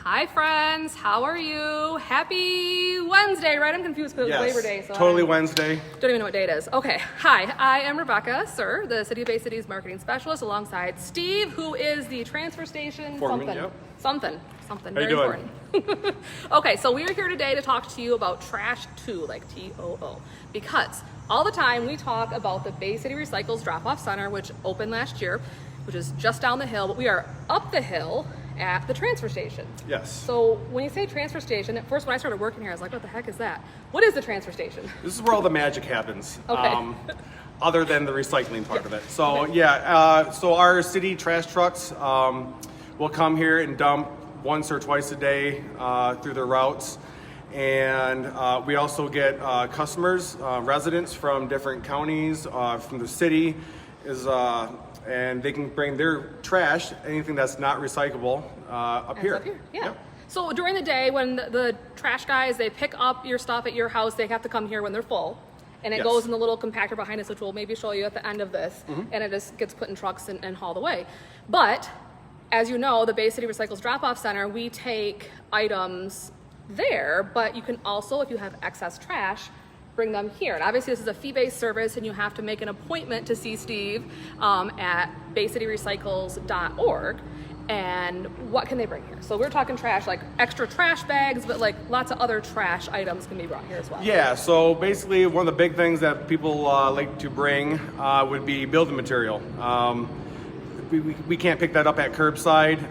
Hi friends, how are you? Happy Wednesday, right? I'm confused because Yes, it's Labor Day. So totally I Wednesday. don't even know what day it is. Okay, hi, I am Rebecca, sir, the City of Bay City's marketing specialist, alongside Steve, who is the transfer station Foreman, yep. something How very you doing? important. Okay, so we are here today to talk to you about Trash 2, like T-O-O, because all the time we talk about the Bay City Recycles Drop-Off Center, which opened last year, which is just down the hill, but we are up the hill at the transfer station. Yes. So when you say transfer station, at first when I started working here, I was like, what the heck is that? What is the transfer station? This is where all the magic happens. Okay. Other than the recycling part of it. So Okay. so our city trash trucks will come here and dump once or twice a day through their routes. And we also get customers, residents from different counties, from the city, and they can bring their trash, anything that's not recyclable, up here. Yeah. Yep. So during the day when the trash guys, they pick up your stuff at your house, they have to come here when they're full. And it Yes. goes in the little compactor behind us, which we'll maybe show you at the end of this. Mm-hmm. And it just gets put in trucks and hauled away. But as you know, the Bay City Recycles Drop-Off Center, we take items there, but you can also, if you have excess trash, bring them here. And obviously this is a fee-based service and you have to make an appointment to see Steve at baycityrecycles.org. And what can they bring here? So we're talking trash, like extra trash bags, but like lots of other trash items can be brought here as well. Yeah, so basically one of the big things that people like to bring would be building material. We can't pick that up at curbside,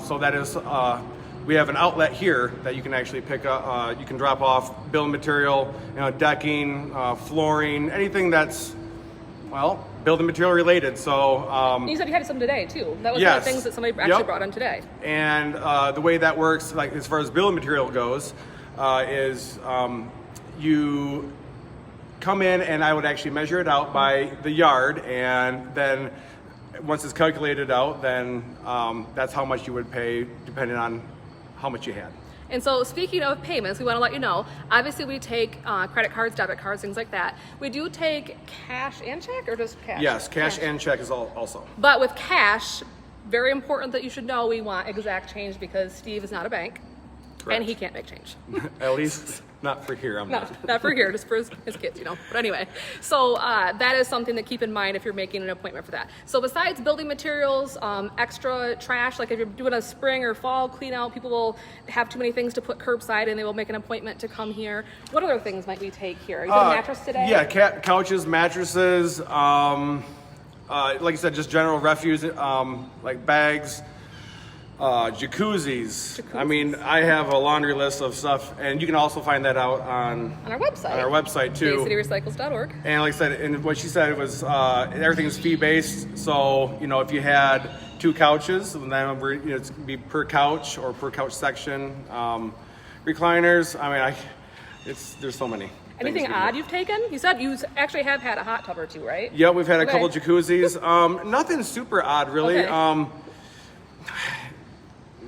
so that is, we have an outlet here that you can actually pick up, you can drop off building material, decking, flooring, anything that's, well, building material related. So You said you had some today too. That was one yes. of the things that somebody actually Yep. brought in today. And the way that works, like as far as building material goes, is you come in and I would actually measure it out by the yard, and then once it's calculated out, then that's how much you would pay depending on how much you had. And so speaking of payments, we want to let you know, obviously we take credit cards, debit cards, things like that. We do take cash and check, or just cash? Yes, cash and check is also. But with cash, very important that you should know we want exact change because Steve is not a bank. Correct. And he can't make change. At least not for here. No, not for here, just for his kids, But anyway, so that is something to keep in mind if you're making an appointment for that. So besides building materials, extra trash, like if you're doing a spring or fall clean out, people will have too many things to put curbside and they will make an appointment to come here. What other things might we take here? Are you doing a mattress today? Yeah, couches, mattresses, like I said, just general refuse, like bags, jacuzzis. I mean, I have a laundry list of stuff, and you can also find that out on our website. On our website too. BayCityRecycles.org. And like I said, and what she said was everything is fee based. So if you had 2 couches, then it's gonna be per couch or per couch section. Recliners. I mean, there's so many. Anything things we odd do. you've taken? You said you actually have had a hot tub or two, right? Yeah, we've had a Okay. couple jacuzzis. Nothing super odd, really. Okay.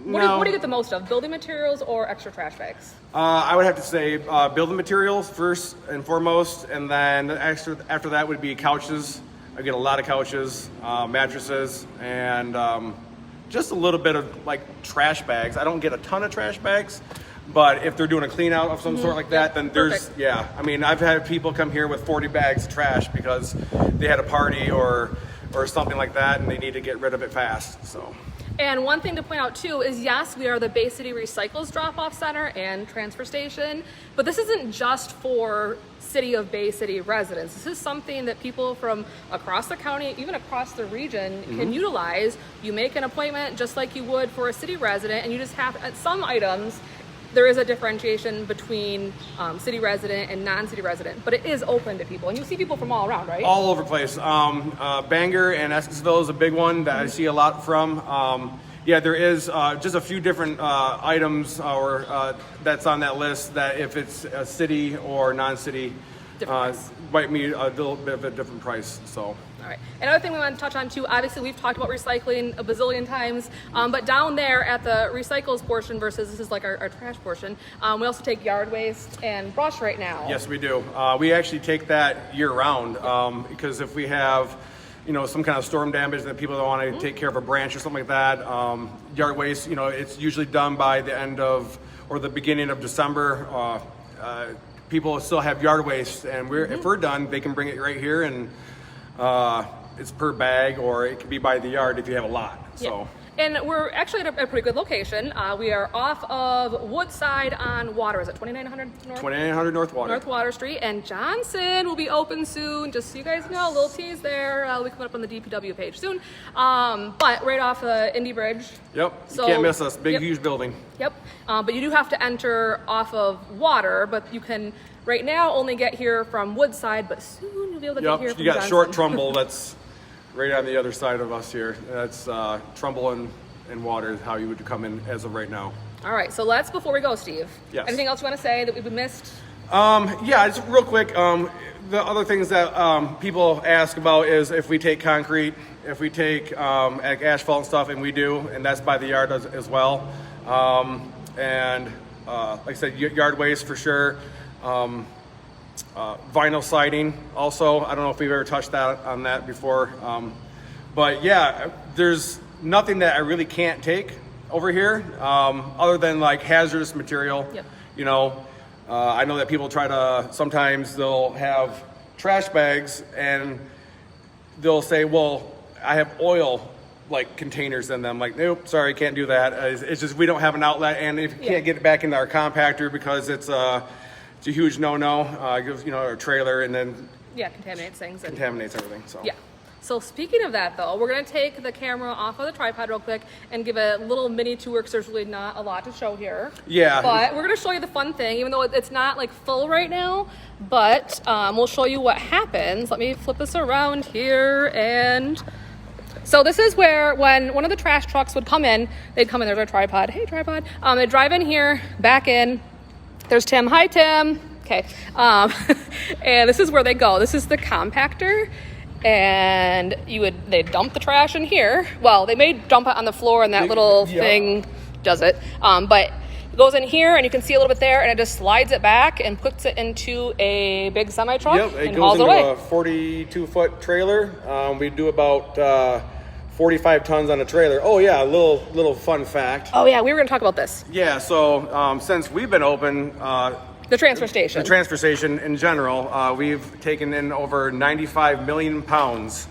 No. What do you get the most of? Building materials or extra trash bags? I would have to say building materials first and foremost, and then after that would be couches. I get a lot of couches, mattresses, and just a little bit of like trash bags. I don't get a ton of trash bags, but if they're doing a clean out of some sort like that, then there's, Perfect. I mean, I've had people come here with 40 bags of trash because they had a party or something like that, and they need to get rid of it fast, so. And one thing to point out too is yes, we are the Bay City Recycles Drop-Off Center and Transfer Station, but this isn't just for City of Bay City residents. This is something that people from across the county, even across the region, can utilize. You make an appointment just like you would for a city resident, and you just have, at some items, there is a differentiation between city resident and non-city resident, but it is open to people, and you see people from all around, right? All over the place. Bangor and Eskisville is a big one that I see a lot from. Yeah, there is just a few different items that's on that list that if it's a city or non-city, might be a little bit of a different price. So. All right. Another thing we want to touch on too, obviously we've talked about recycling a bazillion times, but down there at the recycles portion versus this is like our trash portion, we also take yard waste and brush right now. Yes, we do. We actually take that year round because if we have some kind of storm damage that people don't want to take care of a branch or something like that. Yard waste, it's usually done by the end of or the beginning of December. People still have yard waste, and if we're done, they can bring it right here, and it's per bag, or it can be by the yard if you have a lot. So. And we're actually at a pretty good location. We are off of Woodside on Water. Is it 2900 North? 2900 North Water. North Water Street. And Johnson will be open soon. Just so you guys know, a little tease there. We'll be coming up on the DPW page soon. But right off the Indy Bridge. Yep. So, you can't miss us. Big, huge building. Yep. But you do have to enter off of Water. But you can right now only get here from Woodside. But soon you'll be able to get here from You got Johnson. Short Trumbull. That's right on the other side of us here. That's Trumbull and Water is how you would come in as of right now. All right, so before we go, Steve. Yes. Anything else you want to say that we've missed? Yeah, just real quick. The other things that people ask about is if we take concrete, if we take asphalt and stuff, and we do, and that's by the yard as well. And like I said, yard waste for sure. Vinyl siding also. I don't know if we've ever touched on that before. But yeah, there's nothing that I really can't take over here other than like hazardous material. Yep. I know that people sometimes they'll have trash bags and they'll say, well, I have oil like containers in them. Like, nope, sorry, can't do that. It's just we don't have an outlet, and if you can't get it back into our compactor because it's a huge no-no. It gives our trailer and then Contaminates things. contaminates everything. So Yeah. So speaking of that, though, we're going to take the camera off of the tripod real quick and give a little mini tour because there's really not a lot to show here. Yeah. But we're going to show you the fun thing, even though it's not like full right now. But we'll show you what happens. Let me flip this around here. And so this is where when one of the trash trucks would come in, they'd come in. There's our tripod. Hey, tripod. They'd drive in here, back in. There's Tim. Hi, Tim. Okay. And this is where they go. This is the compactor. And they dump the trash in here. Well, they may dump it on the floor and that little thing does it. But it goes in here and you can see a little bit there and it just slides it back and puts it into a big semi truck and hauls it away. It goes into a 42-foot trailer. We do about 45 tons on a trailer. Oh yeah, a little fun fact. Oh yeah, we were gonna talk about this. Yeah, so since we've been open, the transfer station. The transfer station in general, we've taken in over 95 million pounds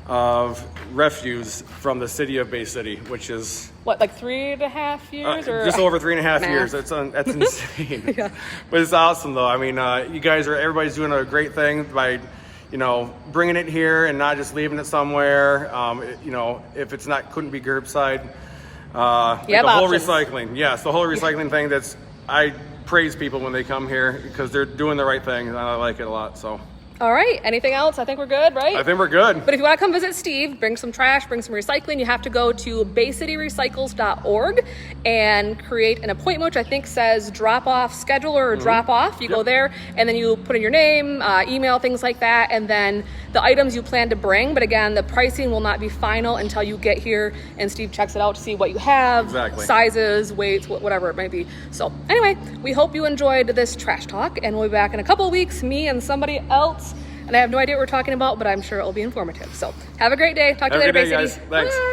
of refuse from the city of Bay City, which is what, like 3.5 years, or just over 3.5 Math. years. That's insane. Yeah. But it's awesome though. I mean, everybody's doing a great thing by bringing it here and not just leaving it somewhere. If it's couldn't be curbside. The whole options. recycling. Yes, the whole recycling thing. I praise people when they come here because they're doing the right thing, and I like it a lot. So. All right. Anything else? I think we're good, right? I think we're good. But if you want to come visit Steve, bring some trash, bring some recycling, you have to go to baycityrecycles.org and create an appointment, which I think says drop-off scheduler or drop-off. You go there, and then you put in your name, email, things like that, and then the items you plan to bring. But again, the pricing will not be final until you get here and Steve checks it out to see what you have, sizes, weights, whatever it might be. So anyway, we hope you enjoyed this trash talk, and we'll be back in a couple of weeks, me and somebody else. And I have no idea what we're talking about, but I'm sure it'll be informative. So have a great day. Talk to you later, Bay City. Thanks. Bye.